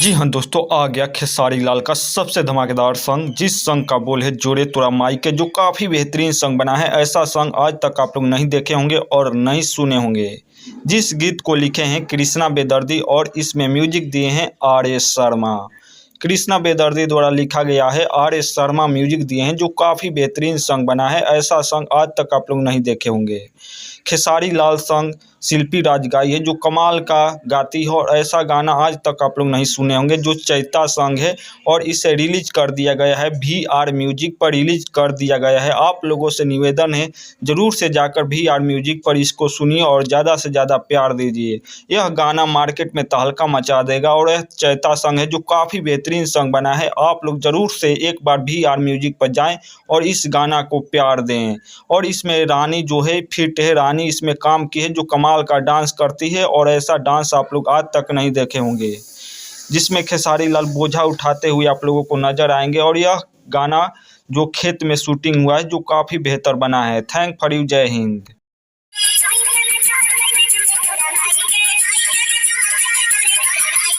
जी हाँ दोस्तों, आ गया खेसारी लाल का सबसे धमाकेदार सॉन्ग, जिस सॉन्ग का बोल है जोरे तोरा माई के, जो काफ़ी बेहतरीन सॉन्ग बना है। ऐसा सॉन्ग आज तक आप लोग नहीं देखे होंगे और नहीं सुने होंगे। जिस गीत को लिखे हैं कृष्णा बेदर्दी और इसमें म्यूजिक दिए हैं आर एस शर्मा। कृष्णा बेदर्दी द्वारा लिखा गया है, आर एस शर्मा म्यूजिक दिए हैं, जो काफ़ी बेहतरीन सॉन्ग बना है। ऐसा सॉन्ग आज तक आप लोग नहीं देखे होंगे। खेसारी लाल सॉन्ग शिल्पी राज गाई है, जो कमाल का गाती है, और ऐसा गाना आज तक आप लोग नहीं सुने होंगे। जो चैता सॉन्ग है और इसे रिलीज कर दिया गया है, VR म्यूजिक पर रिलीज कर दिया गया है। आप लोगों से निवेदन है, ज़रूर से जाकर VR म्यूजिक पर इसको सुनिए और ज़्यादा से ज़्यादा प्यार दीजिए। यह गाना मार्केट में तहलका मचा देगा और यह चैता सॉन्ग है, जो काफ़ी बेहतरीन सॉन्ग बना है। आप लोग ज़रूर से एक बार VR म्यूजिक पर जाएं और इस गाना को प्यार दें। और इसमें रानी जो है फिट है, रानी इसमें काम की है, जो कमाल का डांस करती है, और ऐसा डांस आप लोग आज तक नहीं देखे होंगे। जिसमें खेसारी लाल बोझा उठाते हुए आप लोगों को नजर आएंगे। और यह गाना जो खेत में शूटिंग हुआ है, जो काफ़ी बेहतर बना है। थैंक फॉर यू, जय हिंद।